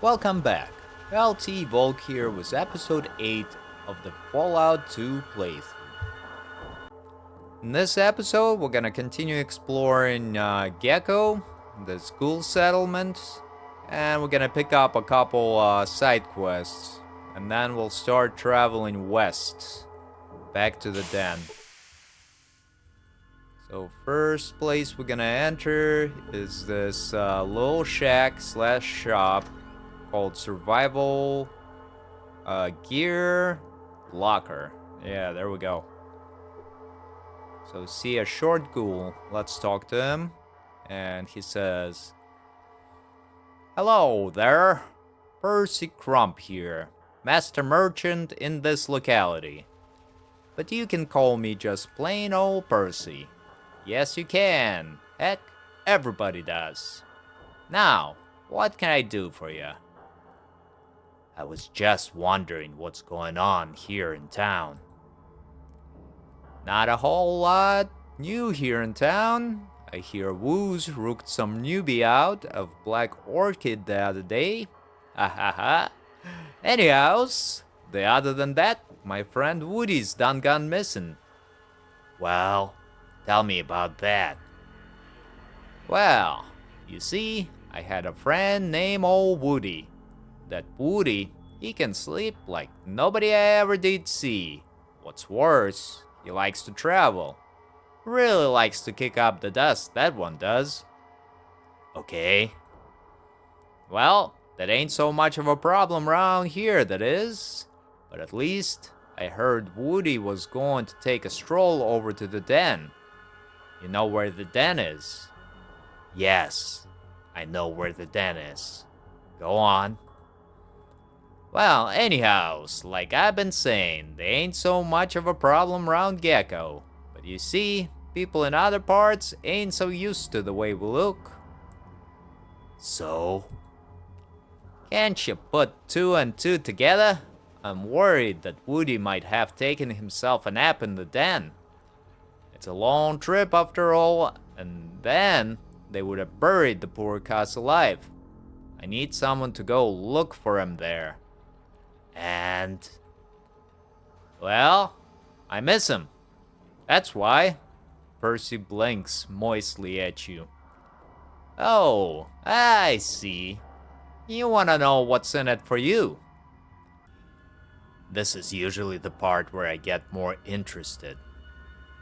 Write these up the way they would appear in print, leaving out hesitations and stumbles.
Welcome back. LT Volk here with episode 8 of the Fallout 2 playthrough. In this episode, we're gonna continue exploring Gecko, the school settlement, and we're gonna pick up a couple side quests, and then we'll start traveling west, back to the den. So first place we're gonna enter is this little shack slash shop called Survival Gear Locker. Yeah, there we go. So see a short ghoul. Let's talk to him. And he says, "Hello there. Percy Crump here, master merchant in this locality. But you can call me just plain old Percy. Yes, you can. Heck, everybody does. Now, what can I do for you?" "I was just wondering what's going on here in town." "Not a whole lot new here in town. I hear Wooz rooked some newbie out of Black Orchid the other day. Ha ha ha. Anyhows, other than that, my friend Woody's done gone missing." "Well, tell me about that." "Well, you see, I had a friend named old Woody. That Woody, he can sleep like nobody I ever did see. What's worse, he likes to travel. Really likes to kick up the dust, that one does." "Okay." "Well, that ain't so much of a problem around here, that is. But at least I heard Woody was going to take a stroll over to the den. You know where the den is?" "Yes, I know where the den is. Go on." "Well, anyhows, like I've been saying, there ain't so much of a problem around Gecko. But you see, people in other parts ain't so used to the way we look." "So?" "Can't you put two and two together? I'm worried that Woody might have taken himself a nap in the den. It's a long trip after all, and then they would have buried the poor cuss alive. I need someone to go look for him there." "And?" "Well, I miss him. That's why." Percy blinks moistly at you. "Oh, I see. You want to know what's in it for you." This is usually the part where I get more interested.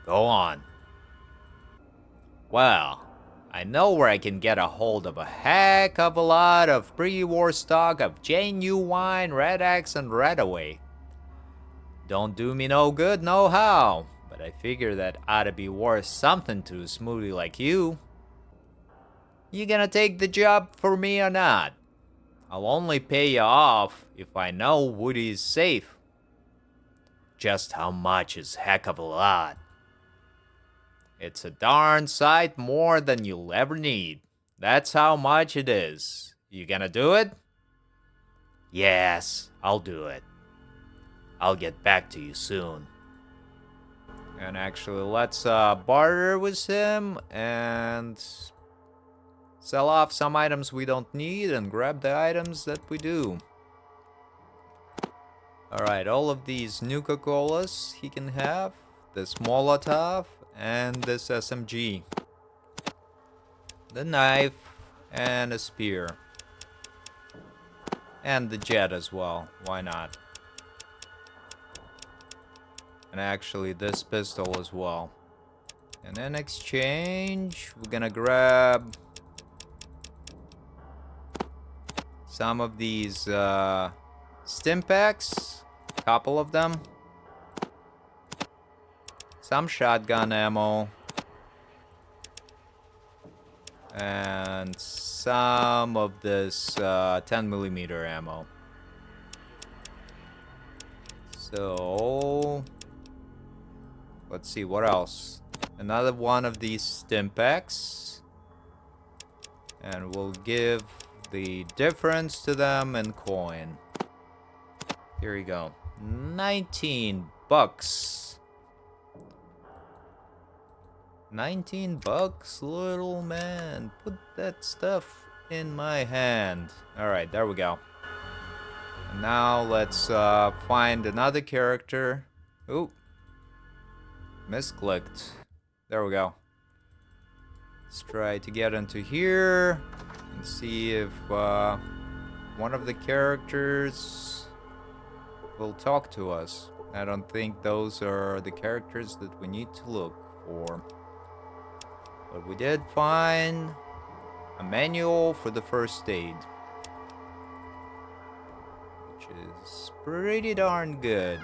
Go on." "Well, I know where I can get a hold of a heck of a lot of pre-war stock of genuine Red Axe and Redaway. Don't do me no good no how, but I figure that ought to be worth something to a smoothie like you. You gonna take the job for me or not? I'll only pay you off if I know Woody's safe." "Just how much is heck of a lot?" "It's a darn sight more than you'll ever need. That's how much it is. You gonna do it?" "Yes, I'll do it. I'll get back to you soon." And actually, let's barter with him and sell off some items we don't need and grab the items that we do. Alright, all of these Nuka-Colas he can have, this Molotov, and this SMG. The knife, and a spear. And the jet as well, why not? And actually this pistol as well. And in exchange, we're gonna grab some of these stim packs, a couple of them. Some shotgun ammo. And some of this 10mm ammo. So let's see, what else? Another one of these stim packs. And we'll give the difference to them in coin. Here we go. 19 bucks. 19 bucks, little man. Put that stuff in my hand. Alright, there we go. And now let's find another character. Ooh. Misclicked. There we go. Let's try to get into here and see if one of the characters will talk to us. I don't think those are the characters that we need to look for. But we did find a manual for the first aid, which is pretty darn good.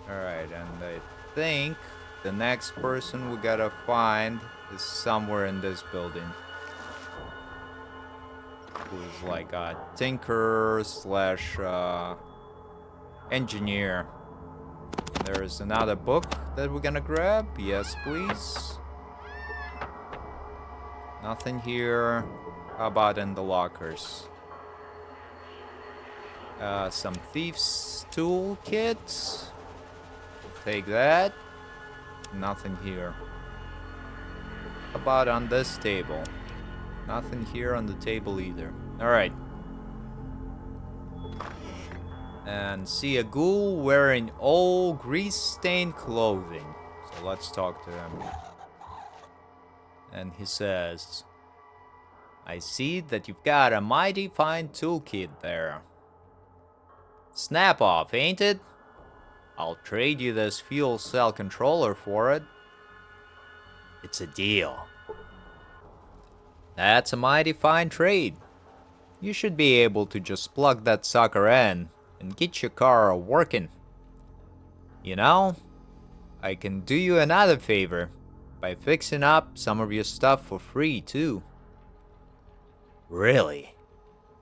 Alright, and I think the next person we gotta find is somewhere in this building. Who's like a tinker slash engineer. There's another book that we're gonna grab. Yes, please. Nothing here. How about in the lockers? Some thieves' toolkit. Take that. Nothing here. How about on this table? Nothing here on the table either. Alright. And see a ghoul wearing old grease-stained clothing. So let's talk to him. And he says, I see that you've got a mighty fine toolkit there. Snap off, ain't it? I'll trade you this fuel cell controller for it. It's a deal. That's a mighty fine trade. You should be able to just plug that sucker in and get your car working. You know, I can do you another favor by fixing up some of your stuff for free too. Really?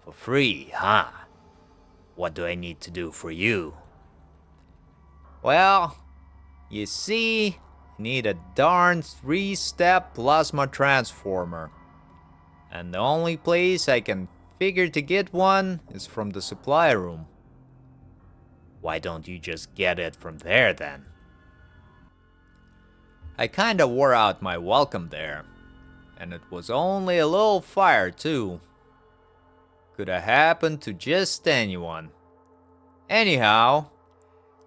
For free, huh? What do I need to do for you? Well, you see, I need a darn 3-step plasma transformer. And the only place I can figure to get one is from the supply room. Why don't you just get it from there then? I kinda wore out my welcome there. And it was only a little fire too. Could have happened to just anyone. Anyhow,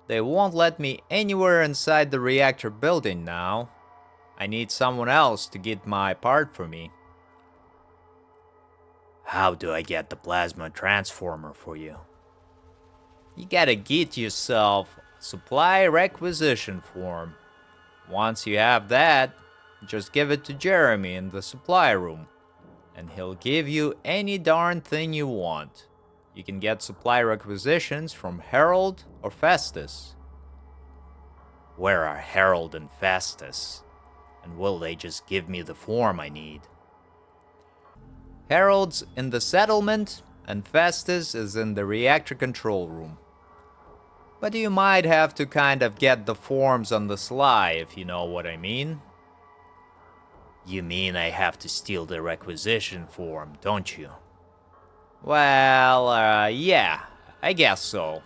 they won't let me anywhere inside the reactor building now. I need someone else to get my part for me. How do I get the plasma transformer for you? You gotta get yourself a supply requisition form. Once you have that, just give it to Jeremy in the supply room, and he'll give you any darn thing you want. You can get supply requisitions from Harold or Festus. Where are Harold and Festus? And will they just give me the form I need? Harold's in the settlement, and Festus is in the reactor control room. But you might have to kind of get the forms on the sly, if you know what I mean. You mean I have to steal the requisition form, don't you? Well, yeah, I guess so.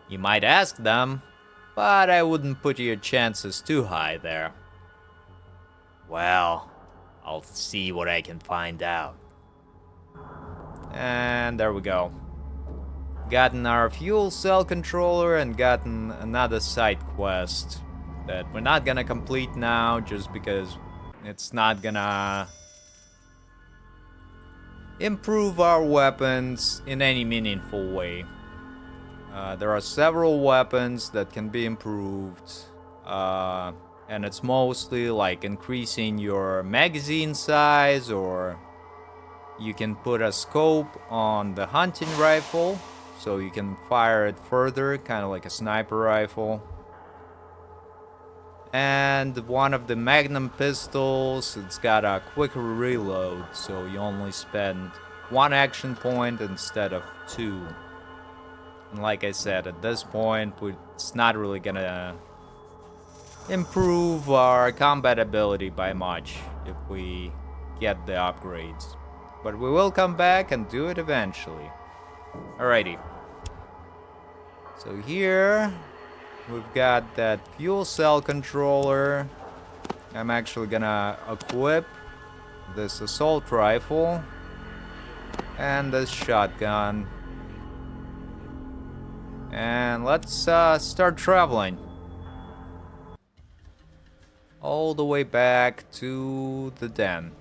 You might ask them, but I wouldn't put your chances too high there. Well, I'll see what I can find out. And there we go. Gotten our fuel cell controller and gotten another side quest that we're not gonna complete now just because it's not gonna improve our weapons in any meaningful way. There are several weapons that can be improved, and it's mostly like increasing your magazine size, or you can put a scope on the hunting rifle so you can fire it further, kind of like a sniper rifle. And one of the Magnum pistols, it's got a quicker reload, so you only spend 1 action point instead of 2. And like I said, at this point, it's not really gonna improve our combat ability by much if we get the upgrades. But we will come back and do it eventually. Alrighty. So here, we've got that fuel cell controller. I'm actually gonna equip this assault rifle and this shotgun. And let's start traveling. All the way back to the den.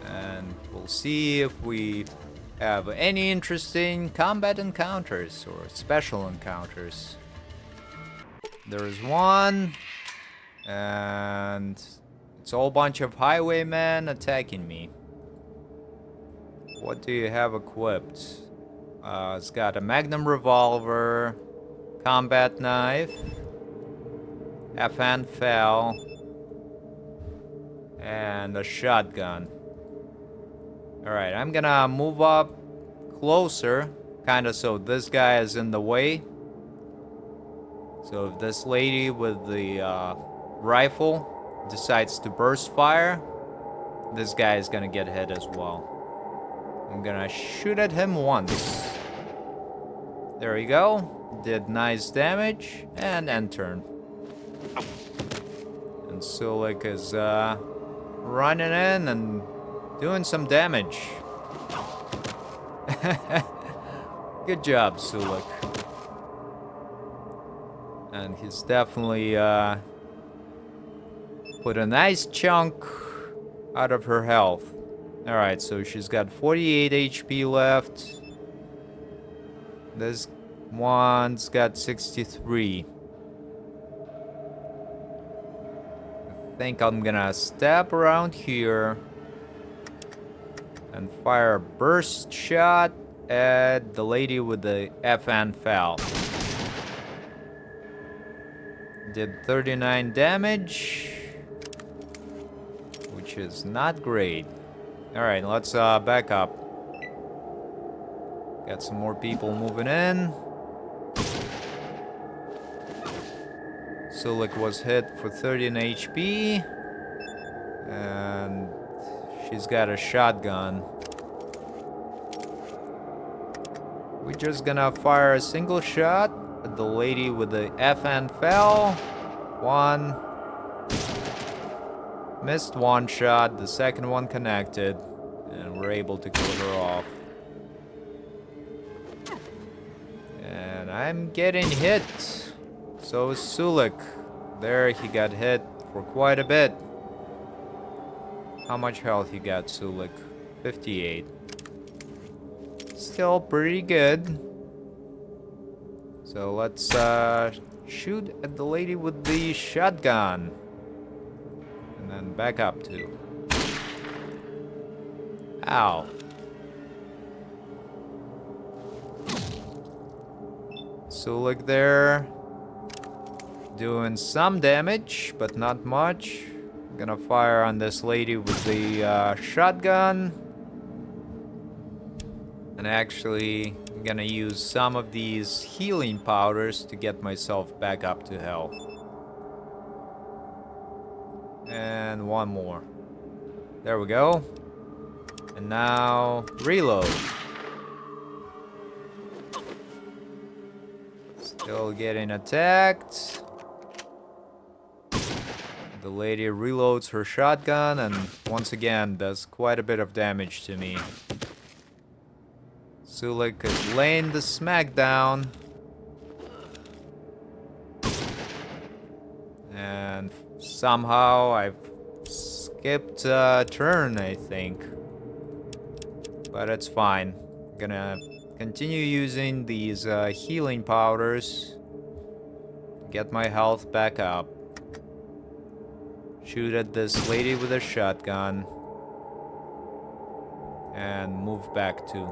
And we'll see if we have any interesting combat encounters or special encounters. There's one, and it's a whole bunch of highwaymen attacking me. What do you have equipped? It's got a magnum revolver, combat knife, FN fell, and a shotgun. Alright, I'm gonna move up closer, kinda so this guy is in the way. So if this lady with the rifle decides to burst fire, this guy is gonna get hit as well. I'm gonna shoot at him once. There we go. Did nice damage, and end turn. And Sulik is running in and doing some damage. Good job, Sulik. And he's definitely put a nice chunk out of her health. Alright, so she's got 48 HP left. This one's got 63. I think I'm gonna step around here and fire a burst shot at the lady with the FN FAL. Did 39 damage, which is not great. Alright, let's back up. Got some more people moving in. Sulik was hit for 13 HP. And she's got a shotgun. We're just gonna fire a single shot at the lady with the FN fell. One. Missed one shot, the second one connected. And we're able to kill her off. And I'm getting hit. So is Sulik. There, he got hit for quite a bit. How much health you got, Sulik? 58. Still pretty good. So let's shoot at the lady with the shotgun. And then back up too. Ow. Sulik there. Doing some damage, but not much. I'm gonna fire on this lady with the shotgun. And actually, I'm gonna use some of these healing powders to get myself back up to health. And one more. There we go. And now, reload. Still getting attacked. The lady reloads her shotgun and once again does quite a bit of damage to me. Sulik is laying the smackdown. And somehow I've skipped a turn, I think. But it's fine. I'm gonna continue using these healing powders. Get my health back up. Shoot at this lady with a shotgun. And move back too.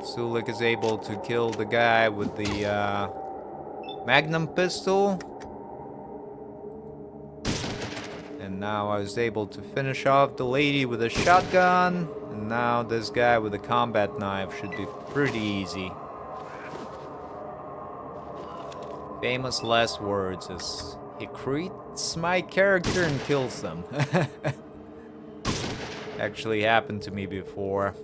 Sulik is able to kill the guy with the magnum pistol. And now I was able to finish off the lady with a shotgun. And now this guy with a combat knife should be pretty easy. Famous last words is, he creates my character and kills them. Actually happened to me before.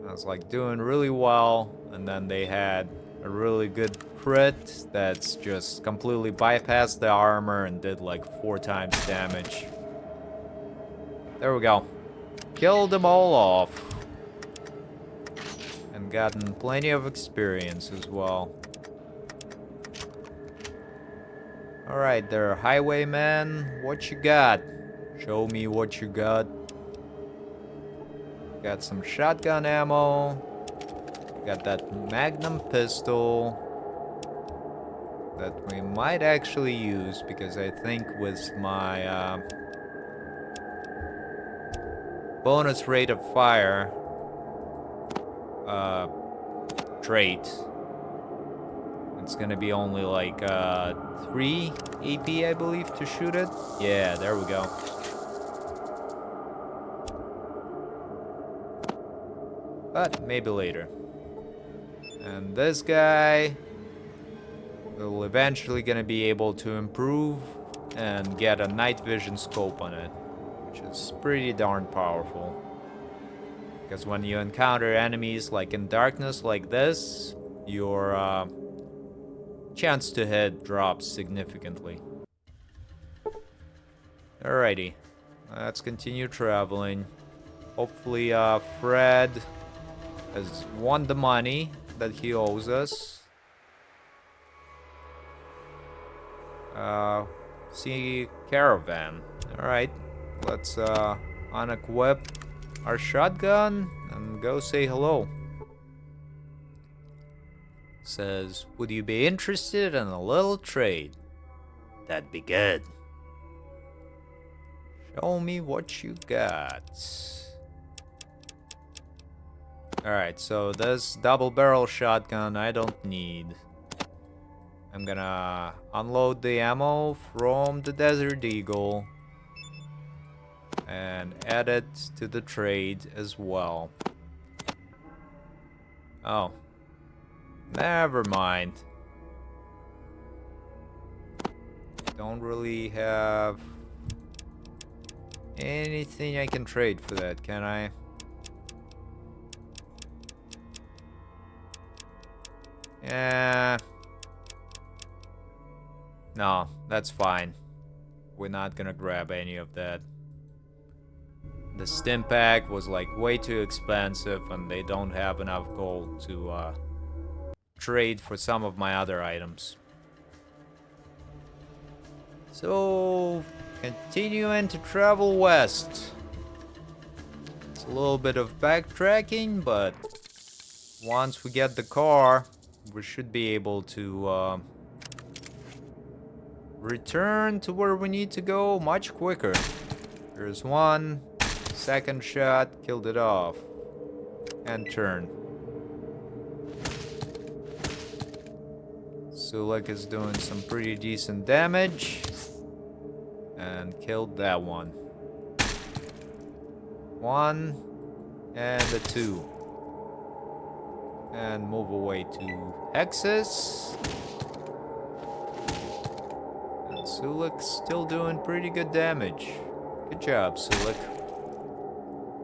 I was like doing really well, and then they had a really good crit that's just completely bypassed the armor and did like 4 times damage. There we go. Killed them all off. And gotten plenty of experience as well. Alright there, Highwayman. What you got? Show me what you got. Got some shotgun ammo. Got that magnum pistol that we might actually use because I think with my bonus rate of fire trait, it's gonna be only like 3 AP, I believe, to shoot it. Yeah, there we go. But maybe later. And this guy will eventually gonna be able to improve and get a night vision scope on it, which is pretty darn powerful. Because when you encounter enemies like in darkness like this, your chance to hit drops significantly. Alrighty, let's continue traveling. Hopefully Fred has won the money that he owes us. See caravan. Alright, let's unequip our shotgun and go say hello. Says, would you be interested in a little trade? That'd be good. Show me what you got. Alright, so this double barrel shotgun I don't need. I'm gonna unload the ammo from the Desert Eagle and add it to the trade as well. Oh, never mind. Don't really have anything I can trade for that, can I? Yeah. No, that's fine. We're not gonna grab any of that. The stim pack was like way too expensive and they don't have enough gold to trade for some of my other items. So, continuing to travel west. It's a little bit of backtracking, but once we get the car, we should be able to return to where we need to go much quicker. There's one, second shot, killed it off. And turn. Sulek is doing some pretty decent damage. And killed that one. One and a 2. And move away to Hexus. And Sulek's still doing pretty good damage. Good job, Sulek.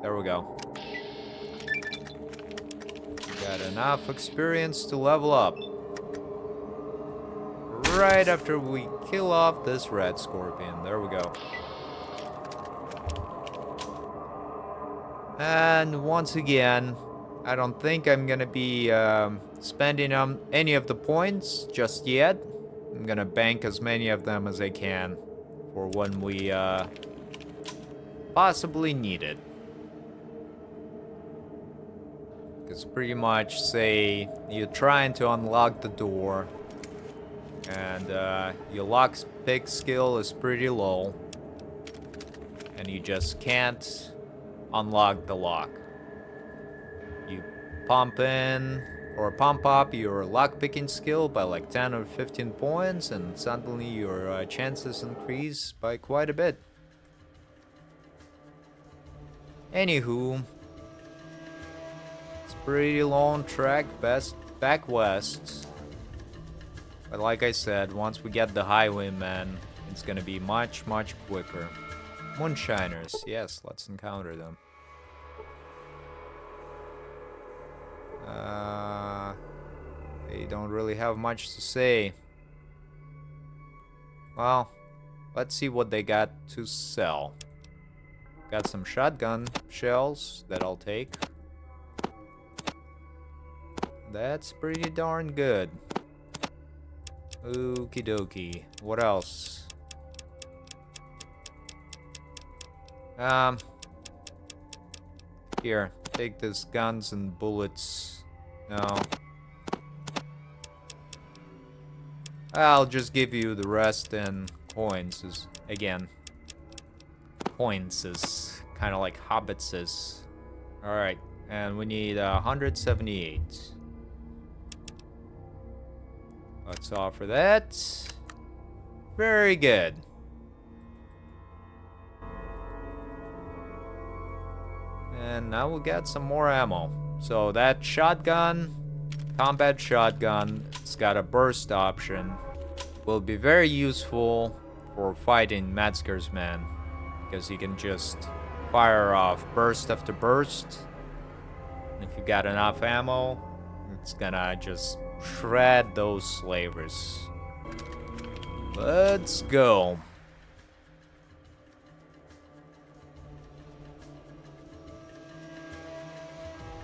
There we go. Got enough experience to level up. Right after we kill off this red scorpion. There we go. And once again, I don't think I'm gonna be spending any of the points just yet. I'm gonna bank as many of them as I can for when we possibly need it. Because pretty much, say, you're trying to unlock the door and your lockpick skill is pretty low and you just can't unlock the lock. You pump in or pump up your lockpicking skill by like 10 or 15 points and suddenly your chances increase by quite a bit. Anywho, it's a pretty long trek back west. But like I said, once we get the Highwayman, it's gonna be much, much quicker. Moonshiners, yes, let's encounter them. They don't really have much to say. Well, let's see what they got to sell. Got some shotgun shells that I'll take. That's pretty darn good. Okie dokie. What else? Here, take this guns and bullets. No. I'll just give you the rest in coins. Again, coins is kind of like hobbitses. Alright, and we need 178. Let's offer that. Very good. And now we got some more ammo. So that shotgun, combat shotgun, it's got a burst option. Will be very useful for fighting Metzger's men, because you can just fire off burst after burst. And if you got enough ammo, it's gonna just shred those slavers. Let's go.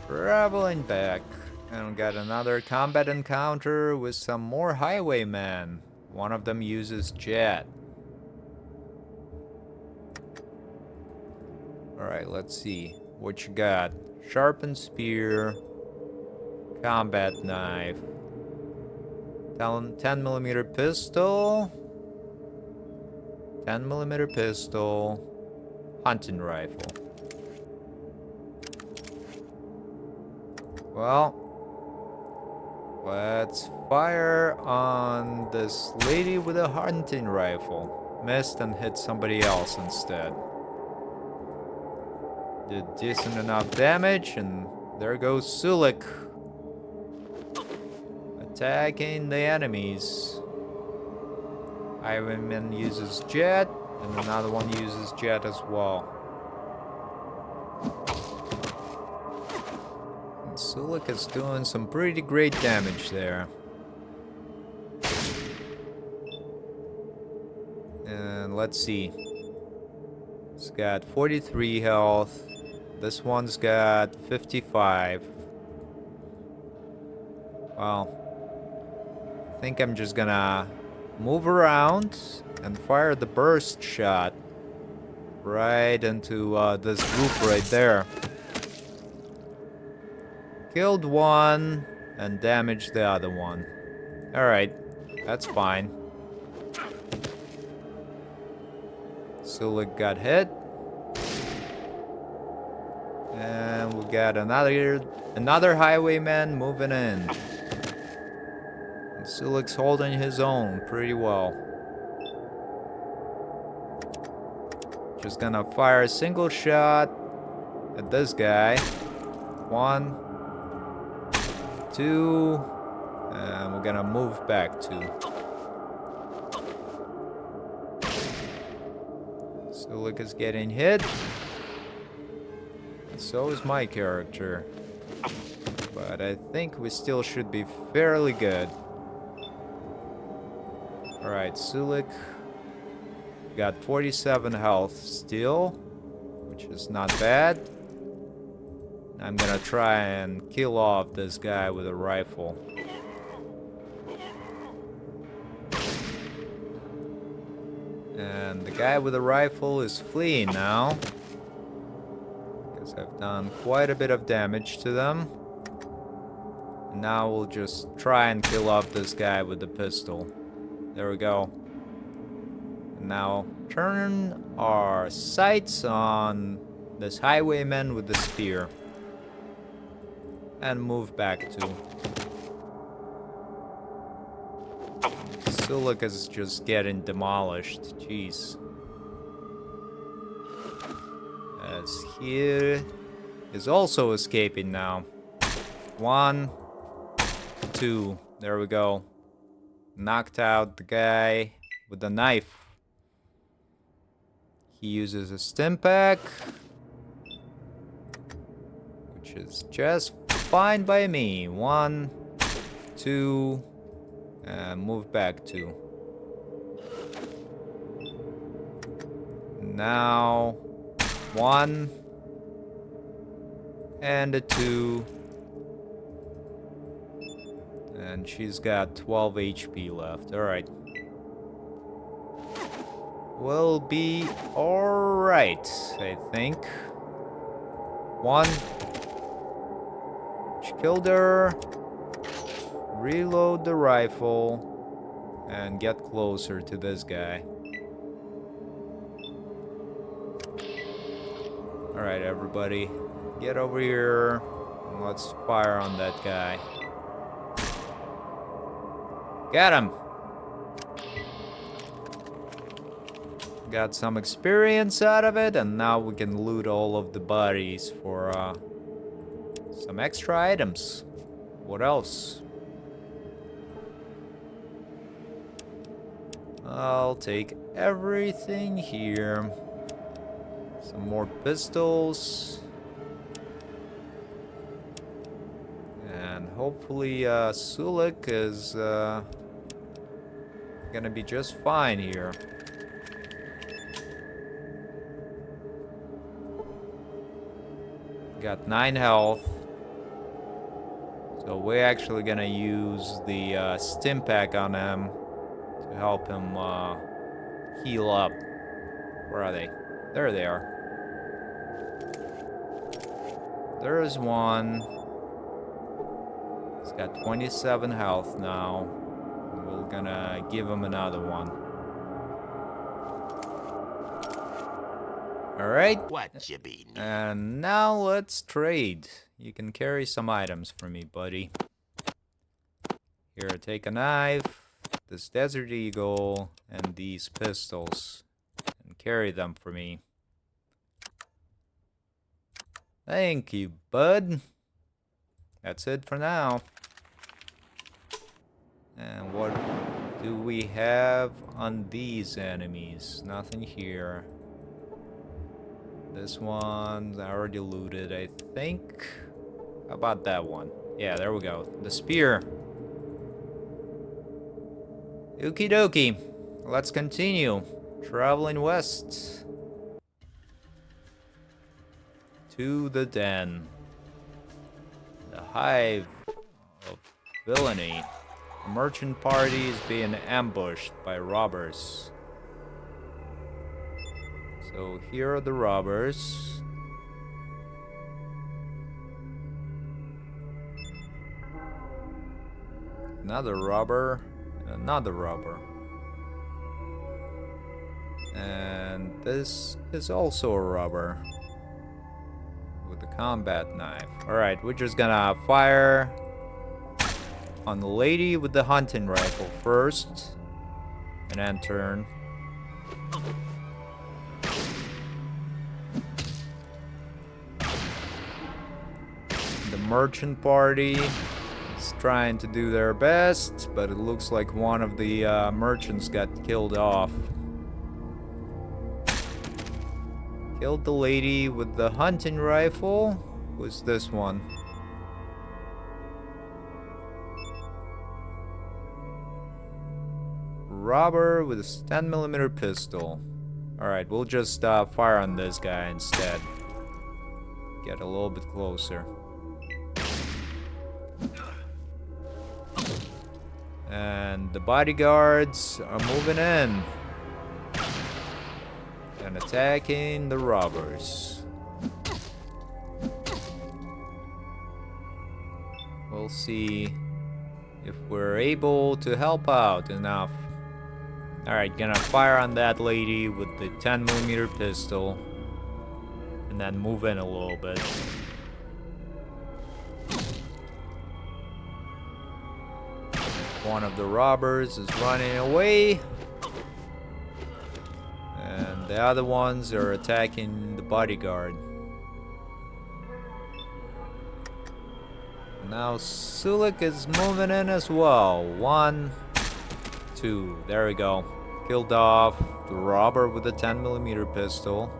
Traveling back, and we got another combat encounter with some more Highwaymen. One of them uses jet. Alright, let's see. What you got? Sharpened spear, combat knife, 10mm pistol, 10mm pistol, hunting rifle. Well, let's fire on this lady with a hunting rifle. Missed and hit somebody else instead. Did decent enough damage, and there goes Sulik. Attacking the enemies. Highwayman uses jet, and another one uses jet as well. Sulik is doing some pretty great damage there. And let's see. It's got 43 health. This one's got 55. Well, I think I'm just gonna move around and fire the burst shot right into this group right there. Killed one and damaged the other one. Alright, that's fine. Sulik got hit. And we got another Highwayman moving in. And Sulik's holding his own pretty well. Just gonna fire a single shot at this guy. 1, 2, and we're gonna move back 2. Sulik is getting hit. And so is my character. But I think we still should be fairly good. Alright, Sulik got 47 health still, which is not bad. I'm gonna try and kill off this guy with a rifle. And the guy with the rifle is fleeing now, because I've done quite a bit of damage to them. And now we'll just try and kill off this guy with the pistol. There we go. And now turn our sights on this Highwayman with the spear. And move back to. Sulik is just getting demolished. Jeez. As he is also escaping now. 1, 2. There we go. Knocked out the guy with the knife. He uses a stim pack, which is just fine by me. 1, 2, and move back 2. Now 1 and a 2. And she's got 12 HP left. Alright. We'll be alright, I think. 1. She killed her. Reload the rifle. And get closer to this guy. Alright, everybody. Get over here. And let's fire on that guy. Get him! Got some experience out of it, and now we can loot all of the bodies for some extra items. What else? I'll take everything here. Some more pistols. And hopefully Sulik is gonna be just fine here. Got 9 health. So we're actually gonna use the stim pack on him to help him heal up. Where are they? There they are. There's one. He's got 27 health now. We're gonna give him another one. Alright. What you be? And now let's trade. You can carry some items for me, buddy. Here, take a knife, this Desert Eagle, and these pistols. And carry them for me. Thank you, bud. That's it for now. And what do we have on these enemies? Nothing here. This one, I already looted, I think. How about that one? Yeah, there we go. The spear. Okie dokie. Let's continue. Traveling west. To the den. The hive of villainy. A merchant party is being ambushed by robbers. So here are the robbers. Another robber. Another robber. And this is also a robber. With a combat knife. Alright, we're just gonna fire on the lady with the hunting rifle first. And then turn. The merchant party is trying to do their best, but it looks like one of the merchants got killed off. Killed the lady with the hunting rifle. Who's this one? Robber with a 10mm pistol. Alright, we'll just fire on this guy instead. Get a little bit closer. And the bodyguards are moving in. And attacking the robbers. We'll see if we're able to help out enough. Alright, gonna fire on that lady with the 10mm pistol. And then move in a little bit. One of the robbers is running away. And the other ones are attacking the bodyguard. Now Sulik is moving in as well. 1, 2. There we go. Killed off the robber with the 10mm pistol.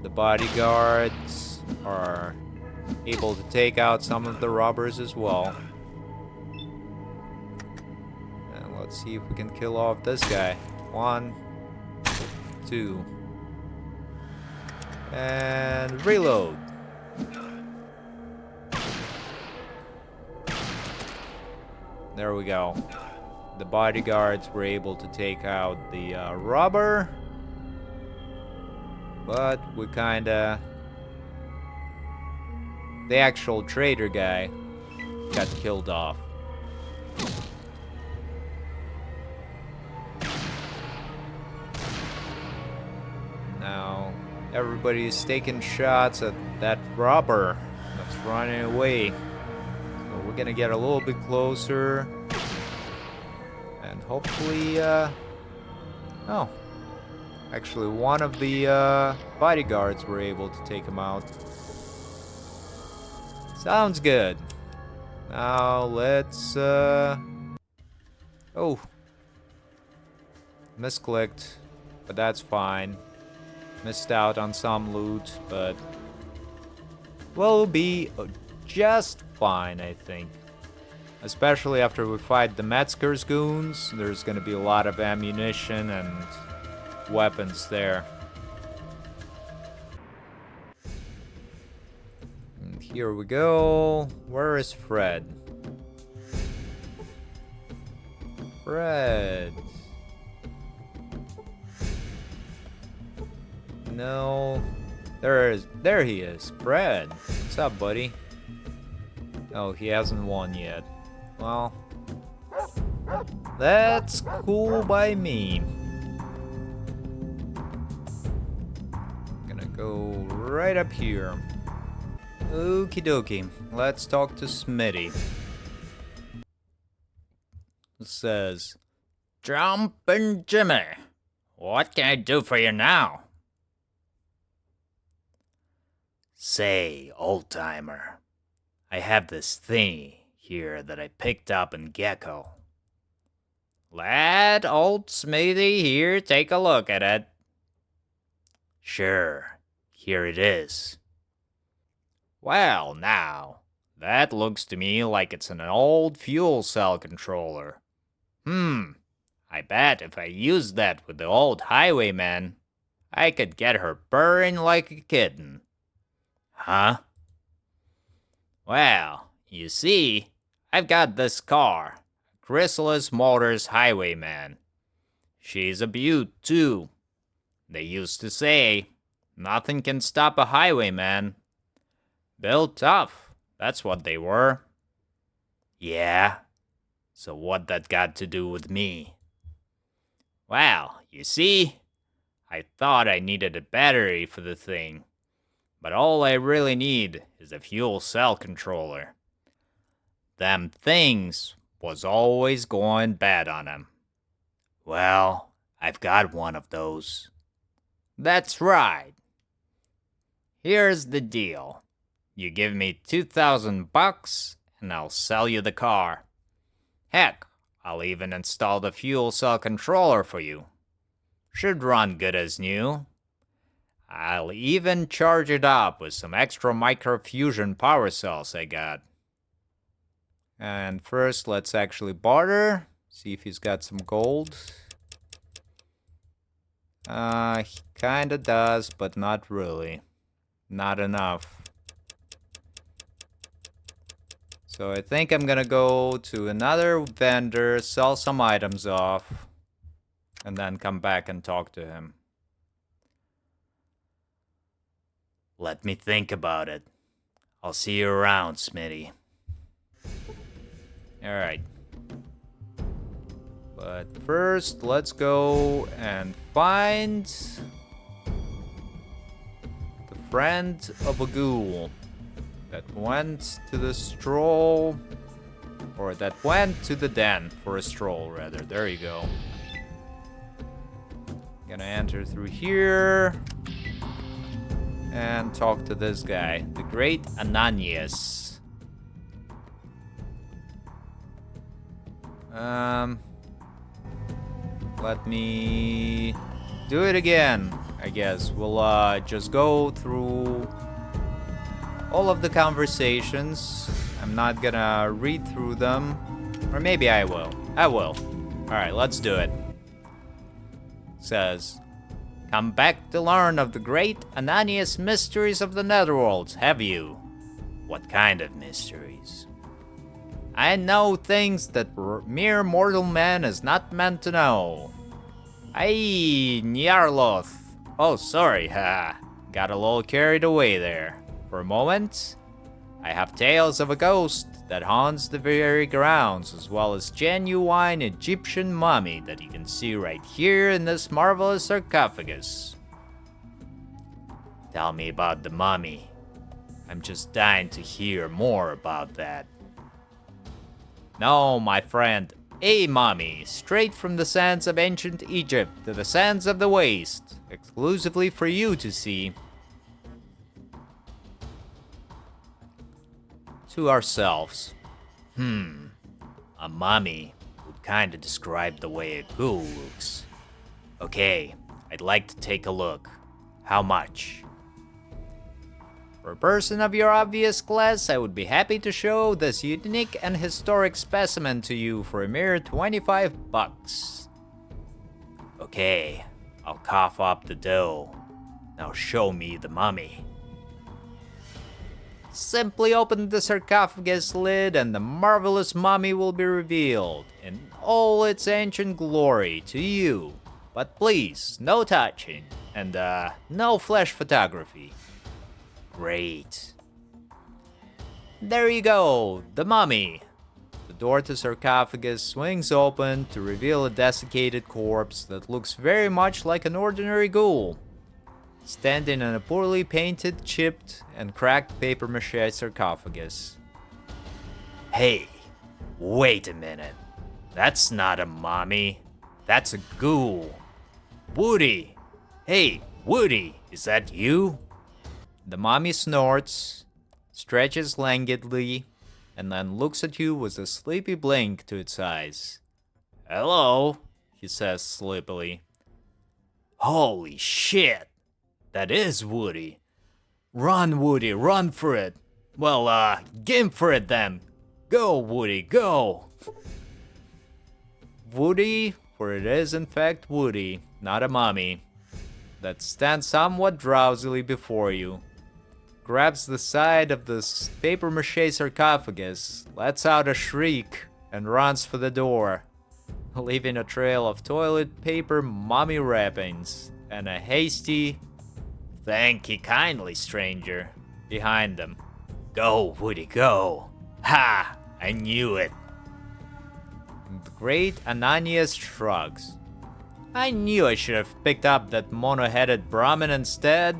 The bodyguards are able to take out some of the robbers as well. And let's see if we can kill off this guy. 1, 2. And reload. There we go. The bodyguards were able to take out the robber. But we kinda... The actual traitor guy got killed off. Now, everybody's taking shots at that robber that's running away. So we're gonna get a little bit closer. And hopefully, oh. Actually, one of the bodyguards were able to take him out. Sounds good. Now let's oh, misclicked, but that's fine. Missed out on some loot, but we'll be just fine, I think. Especially after we fight the Metzger's goons, there's gonna be a lot of ammunition and weapons there. And here we go. Where is Fred? Fred. No. There he is. Fred. What's up, buddy? Oh, he hasn't won yet. Well, that's cool by me. Gonna go right up here. Okie dokie. Let's talk to Smitty. It says, "Jumpin' Jimmy, what can I do for you now?" Say, old-timer, I have this thingy here that I picked up in Gecko. Let old Smitty here take a look at it. Sure, here it is. Well, now, that looks to me like it's an old fuel cell controller. I bet if I used that with the old Highwayman, I could get her purring like a kitten. Huh? Well, you see, I've got this car, Chrysalis Motors Highwayman. She's a beaut, too. They used to say, nothing can stop a highwayman. Built tough, that's what they were. Yeah? So what that got to do with me? Well, you see, I thought I needed a battery for the thing, but all I really need is a fuel cell controller. Them things was always going bad on 'em. Well, I've got one of those. That's right. Here's the deal. You give me $2,000 and I'll sell you the car. Heck, I'll even install the fuel cell controller for you. Should run good as new. I'll even charge it up with some extra microfusion power cells I got. And first, let's actually barter. See if he's got some gold. He kinda does, but not really. Not enough. So I think I'm gonna go to another vendor, sell some items off, and then come back and talk to him. Let me think about it. I'll see you around, Smitty. Alright. But first, let's go and find the friend of a ghoul that went to the stroll, or that went to the den for a stroll, rather. There you go. Gonna enter through here and talk to this guy, the great Ananias. Let me do it again, I guess. We'll just go through all of the conversations. I'm not gonna read through them. Or maybe I will. I will. Alright, let's do it. Says, come back to learn of the great Ananias mysteries of the Netherworlds, have you? What kind of mysteries? I know things that mere mortal man is not meant to know. Aye, Nyarloth. Oh, sorry, ha. Got a little carried away there. For a moment, I have tales of a ghost that haunts the very grounds, as well as genuine Egyptian mummy that you can see right here in this marvelous sarcophagus. Tell me about the mummy. I'm just dying to hear more about that. No, my friend, a mummy, straight from the sands of ancient Egypt to the sands of the waste, exclusively for you to see. To ourselves. A mummy would kinda describe the way a ghoul looks. Okay, I'd like to take a look. How much? For a person of your obvious class, I would be happy to show this unique and historic specimen to you for a mere 25 bucks. Okay, I'll cough up the dough. Now show me the mummy. Simply open the sarcophagus lid and the marvelous mummy will be revealed in all its ancient glory to you. But please, no touching, and no flash photography. Great. There you go, the mummy. The door to sarcophagus swings open to reveal a desiccated corpse that looks very much like an ordinary ghoul, standing in a poorly painted, chipped, and cracked papier-mâché sarcophagus. Hey, wait a minute. That's not a mummy. That's a ghoul. Woody! Hey, Woody, is that you? The mummy snorts, stretches languidly, and then looks at you with a sleepy blink to its eyes. Hello, he says sleepily. Holy shit! That is Woody. Run, Woody, run for it. Well, game for it then. Go, Woody, go! Woody, for it is in fact Woody, not a mummy, that stands somewhat drowsily before you, grabs the side of this papier-mâché sarcophagus, lets out a shriek, and runs for the door, leaving a trail of toilet paper mummy wrappings and a hasty "Thank ye kindly, stranger," behind them. Go, Woody, go. Ha! I knew it. The great Ananias shrugs. I knew I should have picked up that mono-headed Brahmin instead.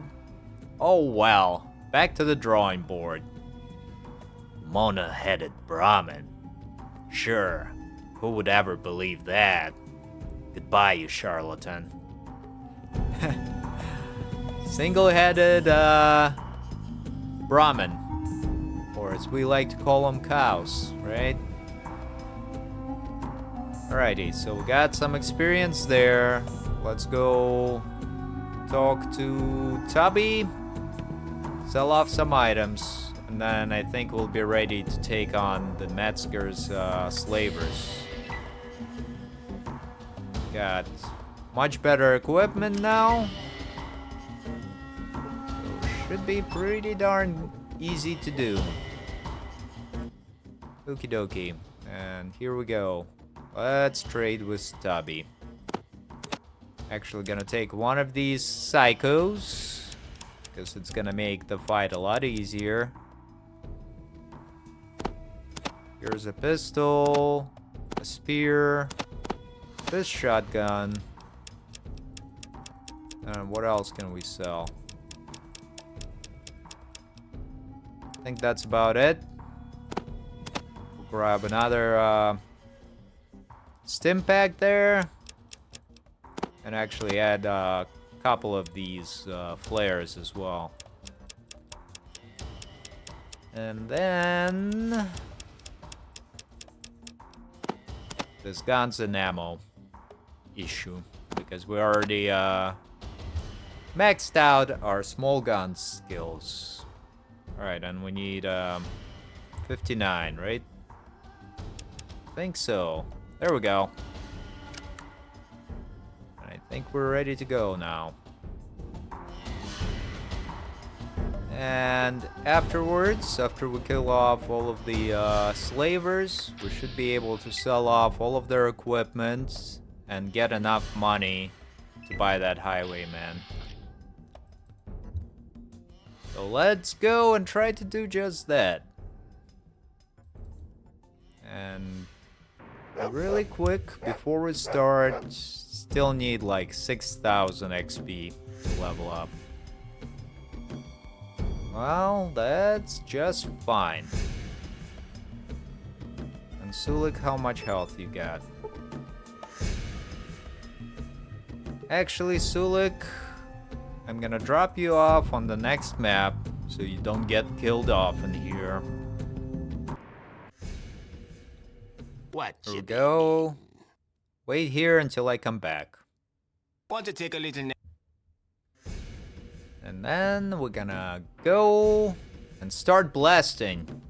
Oh well, back to the drawing board. Mono-headed Brahmin? Sure, who would ever believe that? Goodbye, you charlatan. Single-headed, Brahmin. Or as we like to call them, cows, right? Alrighty, so we got some experience there. Let's go talk to Tubby, sell off some items, and then I think we'll be ready to take on the Metzger's slavers. Got much better equipment now. So should be pretty darn easy to do. Okie dokie, and here we go. Let's trade with Stubby. Actually gonna take one of these psychos, because it's gonna make the fight a lot easier. Here's a pistol, a spear, this shotgun, and what else can we sell? I think that's about it. We'll grab another stim pack there, and actually add a couple of these flares as well. And then this guns and ammo issue, because we already maxed out our small gun skills. Alright, and we need 59, right? Think so. There we go. I think we're ready to go now. And afterwards, after we kill off all of the slavers, we should be able to sell off all of their equipment and get enough money to buy that highwayman. So let's go and try to do just that. And really quick, before we start, still need like 6,000 XP to level up. Well, that's just fine. And Sulik, how much health you got? Actually, Sulik, I'm gonna drop you off on the next map so you don't get killed off in here. What? Here we go. Wait here until I come back. Want to take a little nap? And then we're gonna go and start blasting.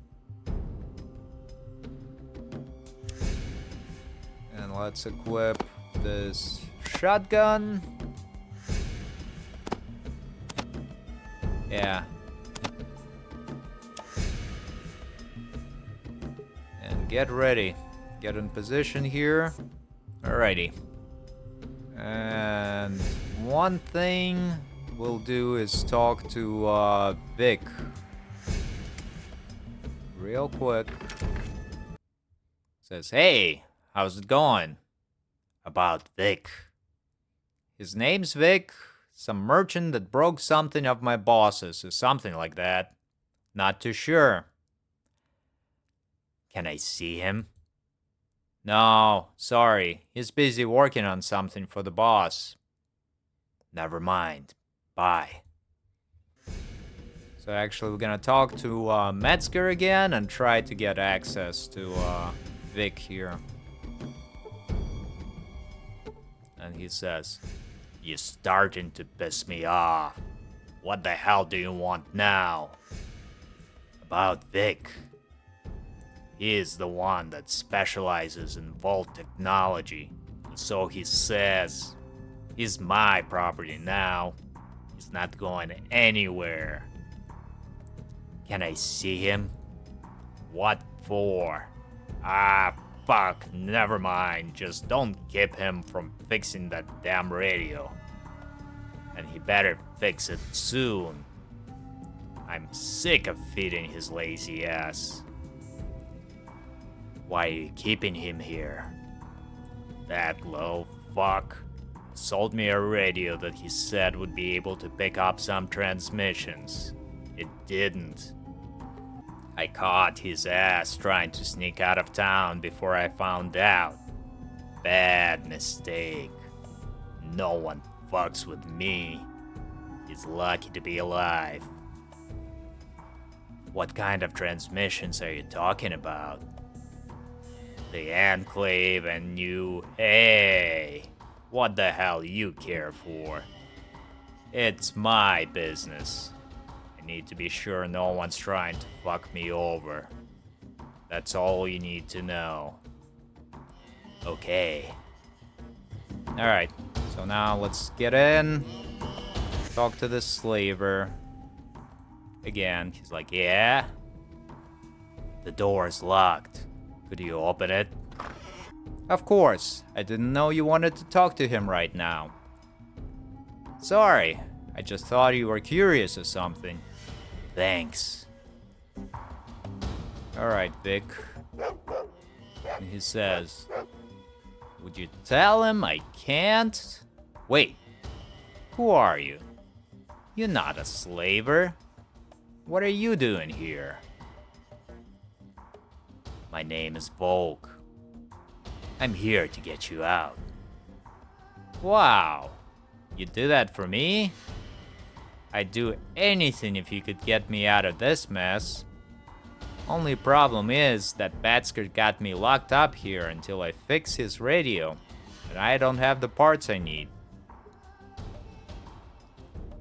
And let's equip this shotgun. Yeah. And get ready. Get in position here. Alrighty. And one thing we'll do is talk to Vic real quick. Says, hey, how's it going? About Vic. His name's Vic. Some merchant that broke something of my boss's or something like that. Not too sure. Can I see him? No, sorry. He's busy working on something for the boss. Never mind. Bye. So actually we're gonna talk to Metzger again and try to get access to Vic here. And he says, you're starting to piss me off. What the hell do you want now? About Vic. He is the one that specializes in vault technology. So he says, he's my property now. He's not going anywhere. Can I see him? What for? Ah, fuck, never mind. Just don't keep him from fixing that damn radio. And he better fix it soon. I'm sick of feeding his lazy ass. Why are you keeping him here? That low fuck sold me a radio that he said would be able to pick up some transmissions. It didn't. I caught his ass trying to sneak out of town before I found out. Bad mistake. No one fucks with me. He's lucky to be alive. What kind of transmissions are you talking about? The Enclave and you. Hey, what the hell you care for? It's my business. I need to be sure no one's trying to fuck me over. That's all you need to know. Okay. Alright, so now let's get in. Talk to this slaver. Again, he's like, yeah? The door's locked. Could you open it? Of course. I didn't know you wanted to talk to him right now. Sorry, I just thought you were curious or something. Thanks. Alright, Vic. And he says, would you tell him I can't? Wait, who are you? You're not a slaver. What are you doing here? My name is Volk. I'm here to get you out. Wow, you do that for me? I'd do anything if you could get me out of this mess. Only problem is that Metzger got me locked up here until I fix his radio, and I don't have the parts I need.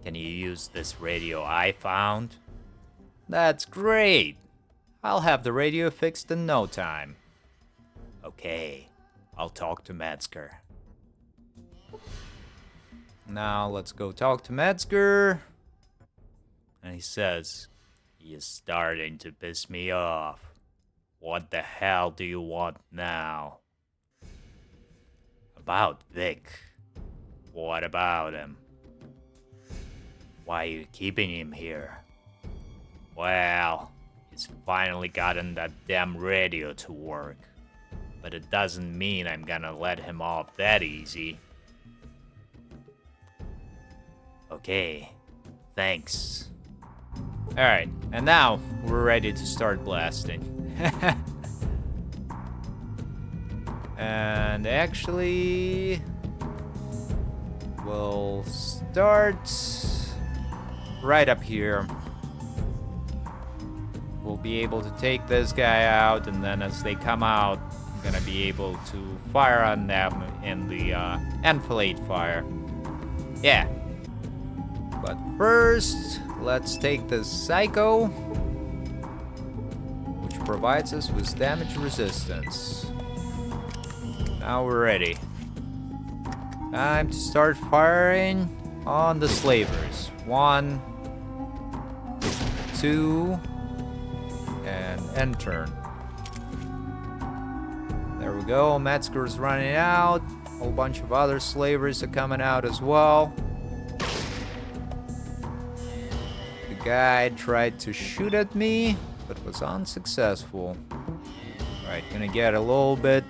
Can you use this radio I found? That's great. I'll have the radio fixed in no time. Okay, I'll talk to Metzger. Now let's go talk to Metzger. And he says, "You're starting to piss me off. What the hell do you want now?" "About Vic. What about him? Why are you keeping him here?" "Well, he's finally gotten that damn radio to work. But it doesn't mean I'm gonna let him off that easy." "Okay, thanks." Alright, and now we're ready to start blasting. And actually, we'll start right up here. We'll be able to take this guy out, and then as they come out, I'm gonna be able to fire on them in the enfilade fire. Yeah. But first, let's take this Psycho, which provides us with damage resistance. Now we're ready. Time to start firing on the slavers. 1, 2, and end turn. There we go. Metzger's running out. A whole bunch of other slavers are coming out as well. The guy tried to shoot at me, but was unsuccessful. Alright, gonna get a little bit...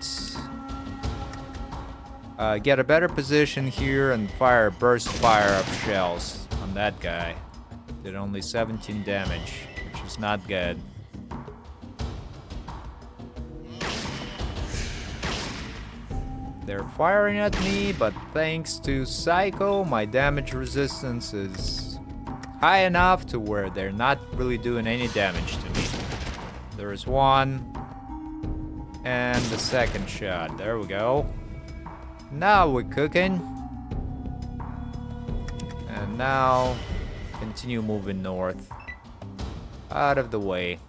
get a better position here and fire a burst fire of shells on that guy. Did only 17 damage, which is not good. They're firing at me, but thanks to Psycho, my damage resistance is high enough to where they're not really doing any damage to me. There's one. And the second shot. There we go. Now we're cooking. And now, continue moving north. Out of the way.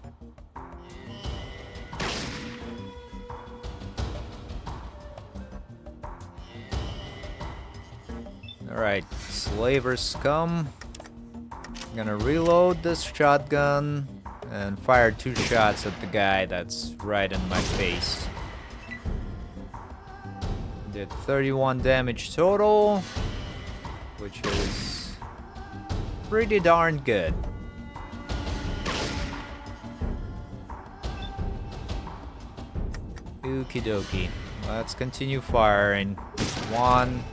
Alright, slavers come. I'm gonna reload this shotgun and fire 2 shots at the guy that's right in my face. Did 31 damage total, which is pretty darn good. Okie dokie. Let's continue firing. 1,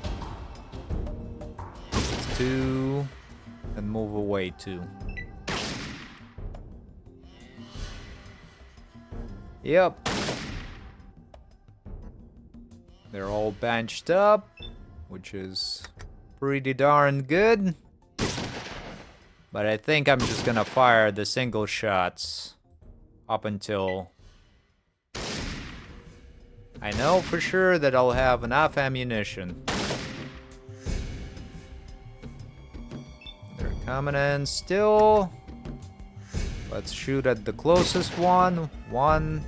2, and move away 2. Yep. They're all benched up, which is pretty darn good. But I think I'm just gonna fire the single shots up until I know for sure that I'll have enough ammunition. They're coming in still. Let's shoot at the closest one. 1,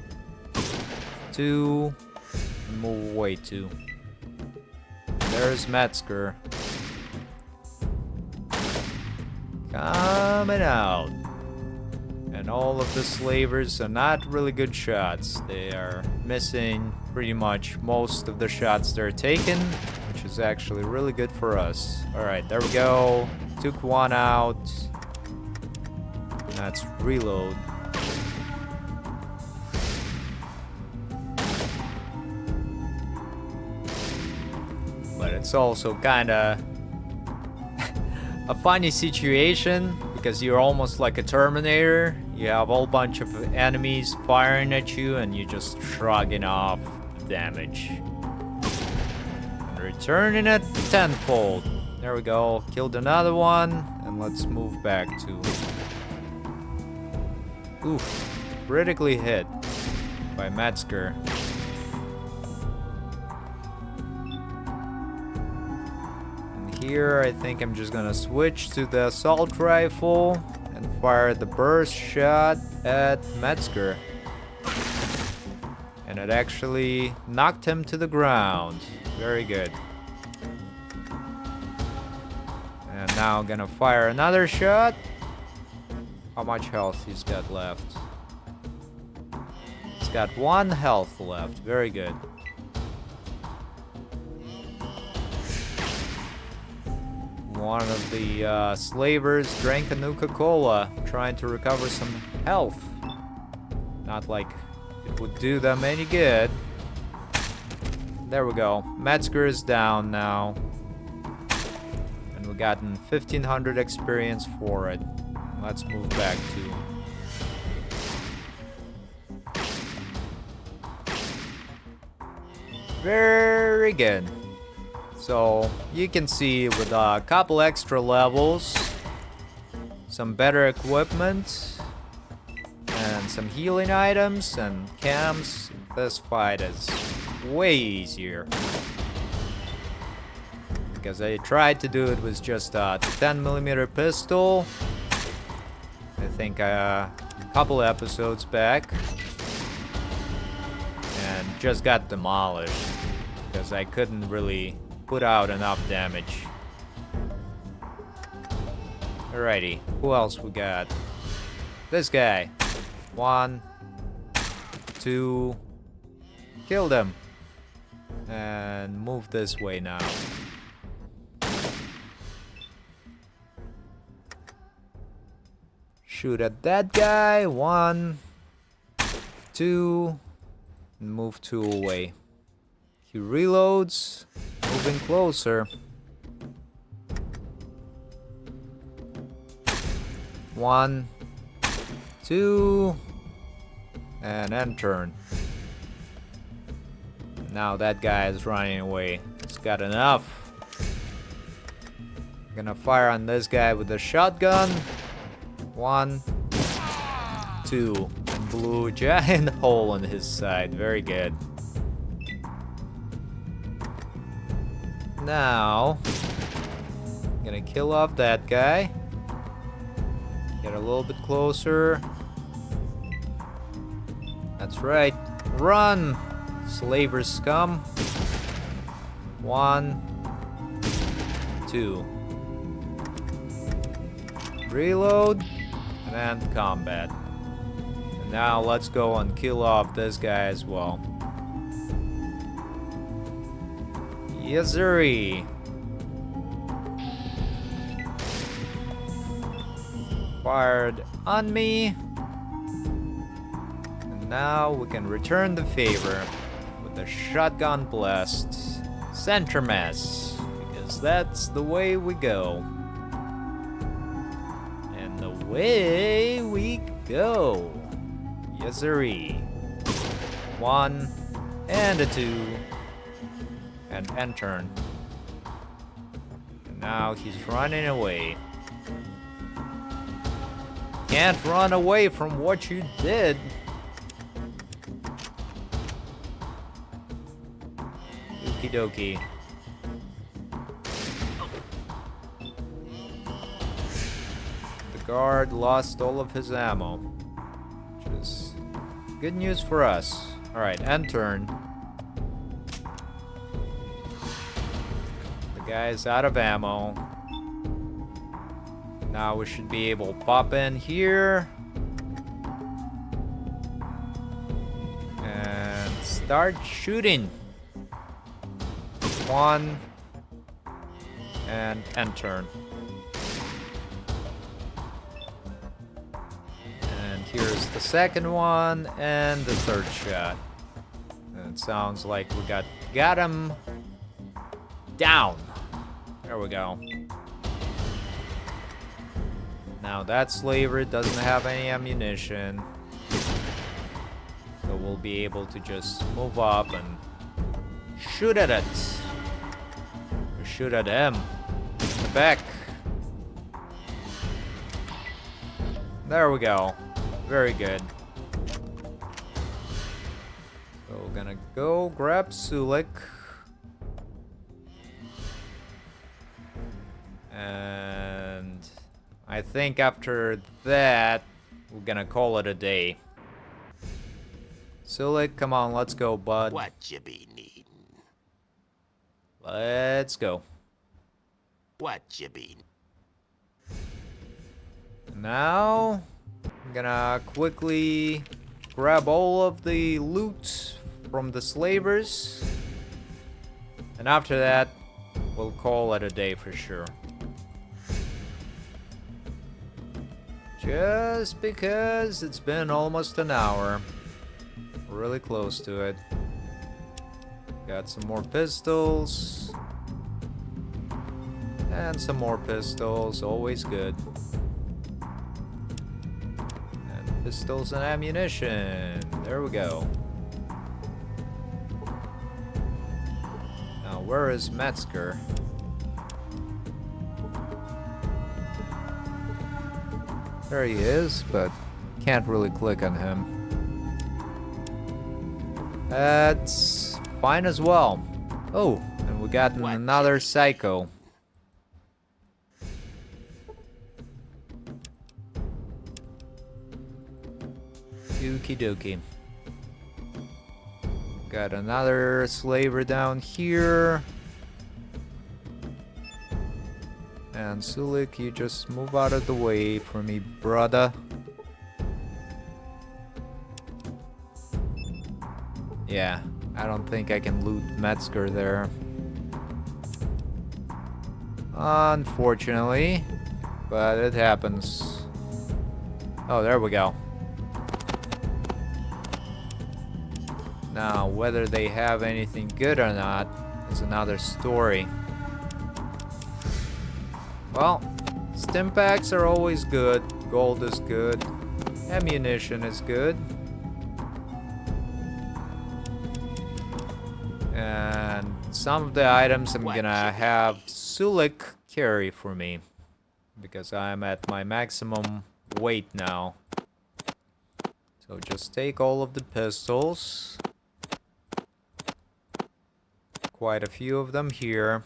2, and move away 2. There's Metzger. Coming out. And all of the slavers are not really good shots. They are missing pretty much most of the shots they're taking, which is actually really good for us. Alright, there we go. Took one out. Let's reload. But it's also kinda a funny situation because you're almost like a Terminator. You have a whole bunch of enemies firing at you and you're just shrugging off the damage. And returning it tenfold. There we go. Killed another one. And let's move back to... Oof. Critically hit by Metzger. And here I think I'm just gonna switch to the assault rifle and fired the burst shot at Metzger. And it actually knocked him to the ground. Very good. And now I'm gonna fire another shot. How much health he's got left? He's got 1 health left. Very good. One of the slavers drank a Nuka-Cola, trying to recover some health. Not like it would do them any good. There we go. Metzger is down now. And we've gotten 1500 experience for it. Let's move back to... Very good. So you can see with a couple extra levels, some better equipment, and some healing items and cams, this fight is way easier. Because I tried to do it with just a 10mm pistol, I think a couple episodes back, and just got demolished because I couldn't really put out enough damage. Alrighty, who else we got? This guy. 1, 2, killed him. And move this way now. Shoot at that guy. 1, 2, and move 2 away. He reloads, moving closer. 1, 2, and end turn. Now that guy is running away. He's got enough. Gonna fire on this guy with a shotgun. 1, 2, and blew a giant hole in his side. Very good. Now, gonna kill off that guy. Get a little bit closer. That's right. Run, slaver scum. 1, 2. Reload and end combat. And now let's go and kill off this guy as well. Yes, sirree. Fired on me. And now we can return the favor with a shotgun blast. Center mass. Because that's the way we go. And the way we go. Yes, sirree. 1 and a 2. And end turn. And now he's running away. Can't run away from what you did. Okie dokie. The guard lost all of his ammo, which is good news for us. Alright, end turn. The guy's out of ammo. Now we should be able to pop in here and start shooting. 1 and end turn. And here's the second one and the third shot. And it sounds like we got him down. There we go. Now that slaver doesn't have any ammunition, so we'll be able to just move up and shoot at it. Or shoot at him in the back. There we go. Very good. So we're gonna go grab Sulik. And I think after that, we're gonna call it a day. Sulik, come on, let's go, bud. What you be needin'? Let's go. What you be? Now, I'm gonna quickly grab all of the loot from the slavers. And after that, we'll call it a day for sure. Just because it's been almost an hour. We're really close to it. Got some more pistols. And some more pistols, always good. And pistols and ammunition. There we go. Now, where is Metzger? There he is, but can't really click on him. That's fine as well. Oh, and we got another psycho. Okie dokie. Got another slaver down here. And Sulik, you just move out of the way for me, brother. Yeah, I don't think I can loot Metzger there. Unfortunately, but it happens. Oh, there we go. Now, whether they have anything good or not is another story. Well, stim packs are always good. Gold is good. Ammunition is good. And some of the items I'm gonna have Sulik carry for me. Because I'm at my maximum weight now. So just take all of the pistols. Quite a few of them here.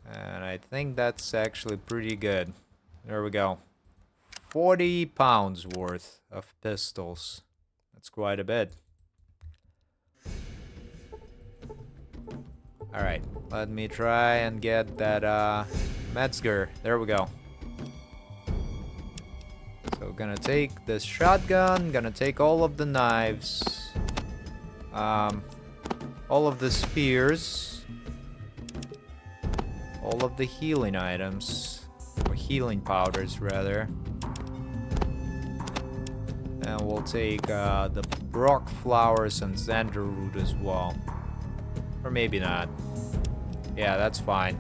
And I think that's actually pretty good. There we go. 40 pounds worth of pistols. That's quite a bit. Alright, let me try and get that Metzger. There we go. So gonna take this shotgun, gonna take all of the knives. All of the spears. All of the healing items. Or healing powders, rather. And we'll take the Brock flowers and Xander root as well. Or maybe not. Yeah, that's fine.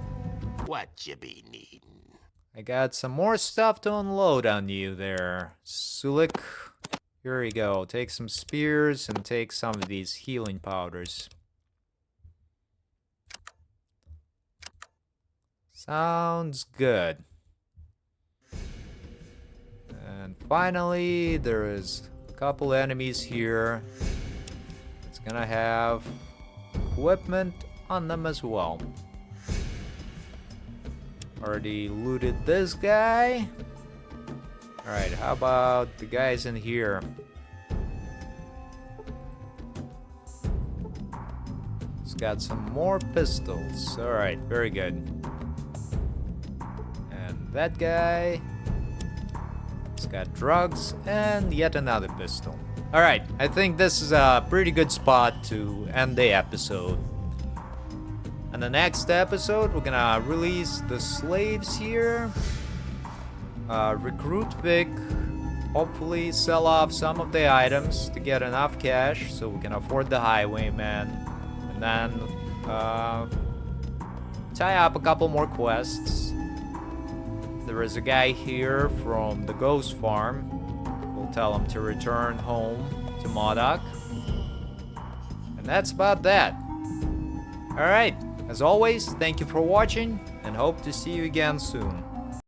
What you be needin'? I got some more stuff to unload on you there, Sulik. Here we go. Take some spears and take some of these healing powders. Sounds good. And finally, there is a couple enemies here. It's gonna have equipment on them as well. Already looted this guy. Alright, how about the guys in here? It's got some more pistols. Alright, very good. And that guy, it's got drugs and yet another pistol. Alright, I think this is a pretty good spot to end the episode. In the next episode, we're gonna release the slaves here. Recruit Vic. Hopefully sell off some of the items to get enough cash so we can afford the Highwayman. And then tie up a couple more quests. There is a guy here from the Ghost Farm. We'll tell him to return home to Modoc. And that's about that. Alright, as always, thank you for watching and hope to see you again soon.